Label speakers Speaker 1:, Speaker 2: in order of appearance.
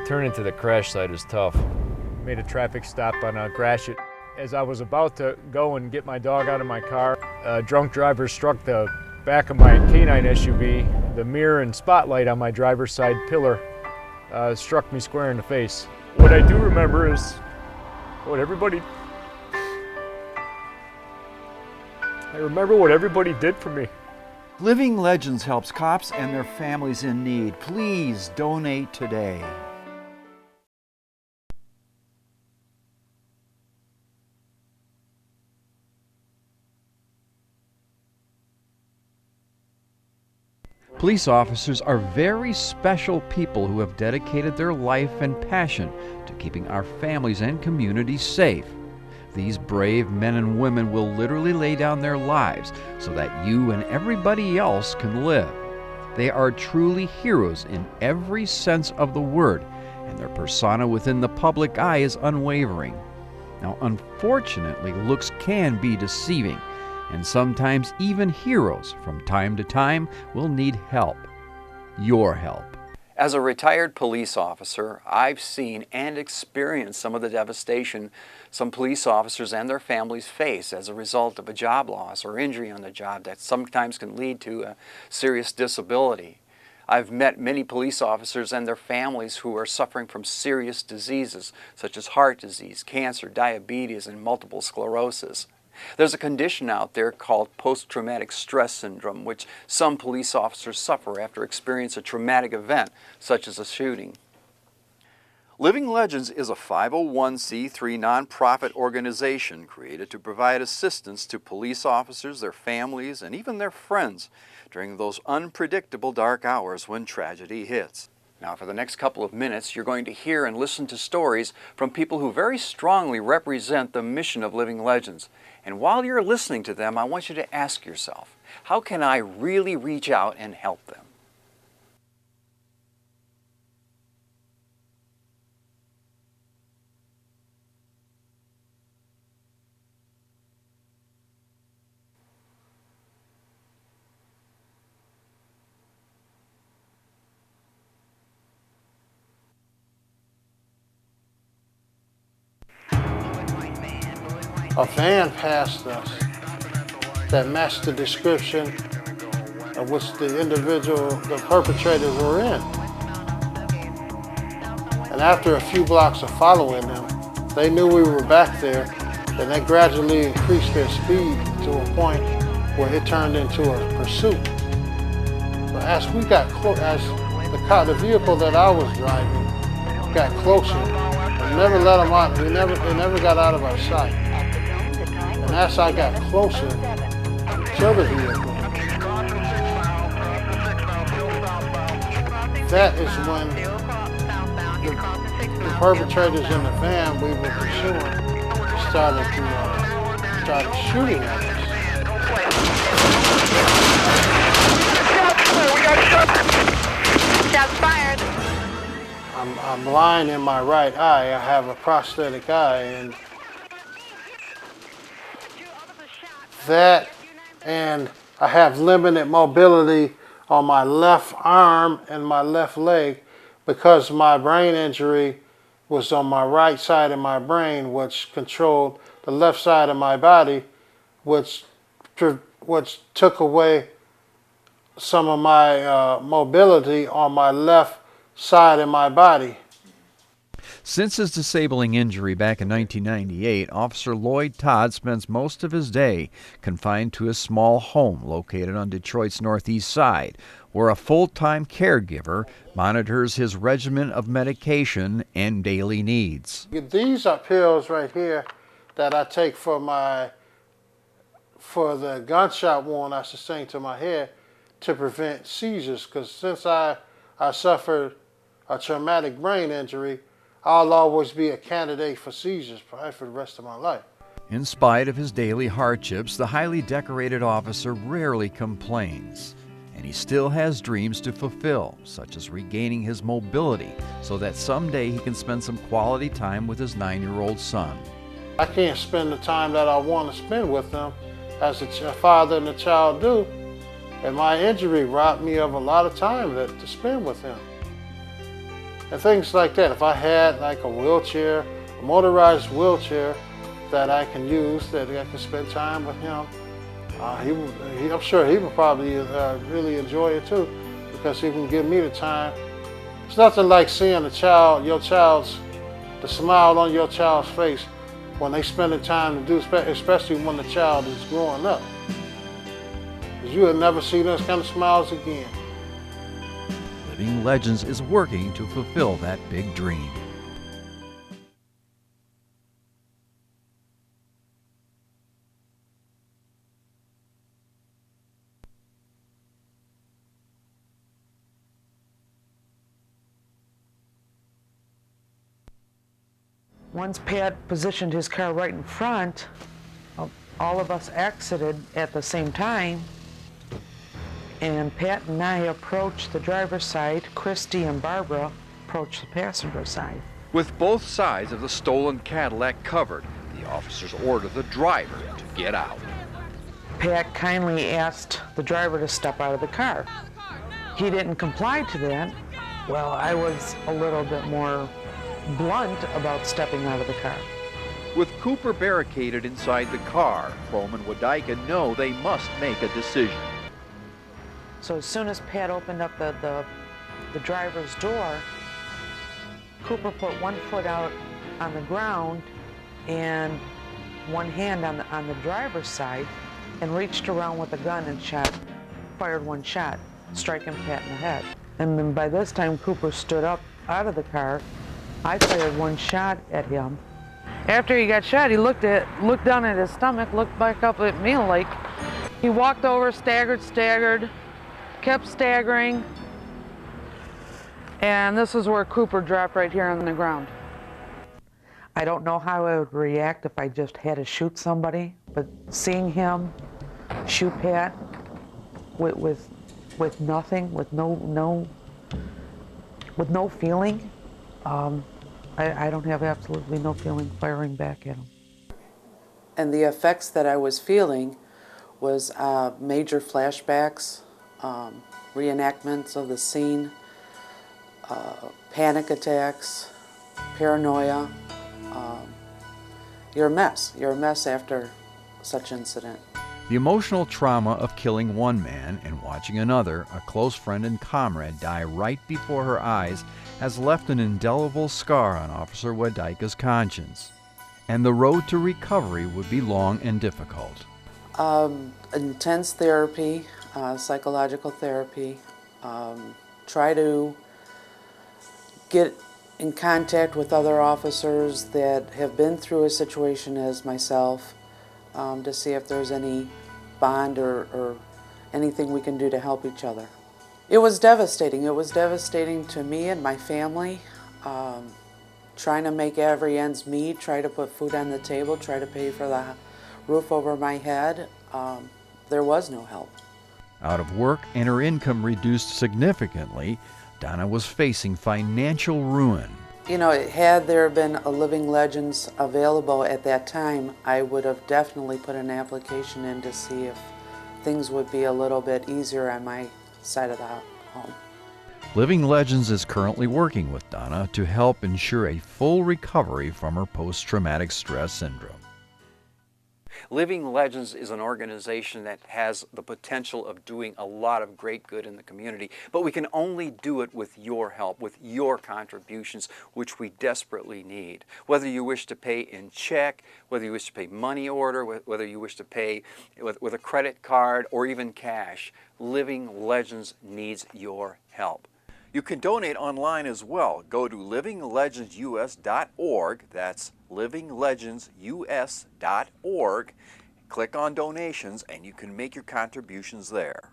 Speaker 1: Turning to the crash site is tough. Made a traffic stop on Gratiot. As I was about to go and get my dog out of my car, a drunk driver struck the back of my canine SUV. The mirror and spotlight on my driver's side pillar struck me square in the face. What I do remember is what everybody did for me.
Speaker 2: Living Legends helps cops and their families in need. Please donate today. Police officers are very special people who have dedicated their life and passion to keeping our families and communities safe. These brave men and women will literally lay down their lives so that you and everybody else can live. They are truly heroes in every sense of the word, and their persona within the public eye is unwavering. Now, unfortunately, looks can be deceiving, and sometimes even heroes from time to time will need help. Your help. As a retired police officer, I've seen and experienced some of the devastation some police officers and their families face as a result of a job loss or injury on the job that sometimes can lead to a serious disability. I've met many police officers and their families who are suffering from serious diseases such as heart disease, cancer, diabetes, and multiple sclerosis. There's a condition out there called post-traumatic stress syndrome, which some police officers suffer after experiencing a traumatic event, such as a shooting. Living Legends is a 501c3 nonprofit organization created to provide assistance to police officers, their families, and even their friends during those unpredictable dark hours when tragedy hits. Now, for the next couple of minutes, you're going to hear and listen to stories from people who very strongly represent the mission of Living Legends. And while you're listening to them, I want you to ask yourself, how can I really reach out and help them?
Speaker 3: A van passed us that matched the description of which the perpetrators were in. And after a few blocks of following them, they knew we were back there, and they gradually increased their speed to a point where it turned into a pursuit. But as we got close, as the vehicle that I was driving got closer, we never let them out. They never got out of our sight. And as I got closer to the vehicle, that is when the perpetrators in the van we were pursuing started shooting at us.
Speaker 4: We got shots fired.
Speaker 3: I'm blind in my right eye. I have a prosthetic eye, and I have limited mobility on my left arm and my left leg because my brain injury was on my right side of my brain, which controlled the left side of my body, which took away some of my mobility on my left side of my body.
Speaker 2: Since his disabling injury back in 1998, Officer Lloyd Todd spends most of his day confined to his small home located on Detroit's northeast side, where a full-time caregiver monitors his regimen of medication and daily needs.
Speaker 3: These are pills right here that I take for the gunshot wound I sustained to my head to prevent seizures, because since I suffered a traumatic brain injury, I'll always be a candidate for seizures, probably for the rest of my life.
Speaker 2: In spite of his daily hardships, the highly decorated officer rarely complains, and he still has dreams to fulfill, such as regaining his mobility so that someday he can spend some quality time with his 9-year-old son.
Speaker 3: I can't spend the time that I want to spend with them as a father and a child do, and my injury robbed me of a lot of time to spend with him. and things like that. If I had like a wheelchair, a motorized wheelchair that I can use, that I can spend time with him, I'm sure he would probably really enjoy it too, because he can give me the time. It's nothing like seeing the smile on your child's face when they spend the time to do, especially when the child is growing up. Because you will never see those kind of smiles again.
Speaker 2: Living Legends is working to fulfill that big dream.
Speaker 5: Once Pat positioned his car right in front, all of us exited at the same time, and Pat and I approached the driver's side. Christy and Barbara approached the passenger side.
Speaker 2: With both sides of the stolen Cadillac covered, the officers ordered the driver to get out.
Speaker 5: Pat kindly asked the driver to step out of the car. He didn't comply to that. Well, I was a little bit more blunt about stepping out of the car.
Speaker 2: With Cooper barricaded inside the car, Chrome and Wodajka know they must make a decision.
Speaker 5: So as soon as Pat opened up the driver's door, Cooper put one foot out on the ground and one hand on the driver's side and reached around with a gun and fired one shot, striking Pat in the head. And then by this time, Cooper stood up out of the car. I fired one shot at him. After he got shot, he looked down at his stomach, looked back up at me like he walked over, staggered, kept staggering, and this is where Cooper dropped right here on the ground. I don't know how I would react if I just had to shoot somebody, but seeing him shoot Pat with nothing, with no feeling, I don't have absolutely no feeling firing back at him. And the effects that I was feeling was major flashbacks, reenactments of the scene, panic attacks, paranoia. You're a mess. You're a mess after such incident.
Speaker 2: The emotional trauma of killing one man and watching another, a close friend and comrade, die right before her eyes has left an indelible scar on Officer Wodajka's conscience. And the road to recovery would be long and difficult.
Speaker 5: Intense therapy, psychological therapy, try to get in contact with other officers that have been through a situation as myself, to see if there's any bond or anything we can do to help each other. It was devastating. It was devastating to me and my family. Trying to make every ends meet, try to put food on the table, try to pay for the roof over my head. There was no help.
Speaker 2: Out of work and her income reduced significantly, Donna was facing financial ruin.
Speaker 5: You know, had there been a Living Legends available at that time, I would have definitely put an application in to see if things would be a little bit easier on my side of the home.
Speaker 2: Living Legends is currently working with Donna to help ensure a full recovery from her post-traumatic stress syndrome. Living Legends is an organization that has the potential of doing a lot of great good in the community, but we can only do it with your help, with your contributions, which we desperately need. Whether you wish to pay in check, whether you wish to pay money order, whether you wish to pay with a credit card or even cash, Living Legends needs your help. You can donate online as well. Go to livinglegendsus.org. That's livinglegendsus.org. Click on donations and you can make your contributions there.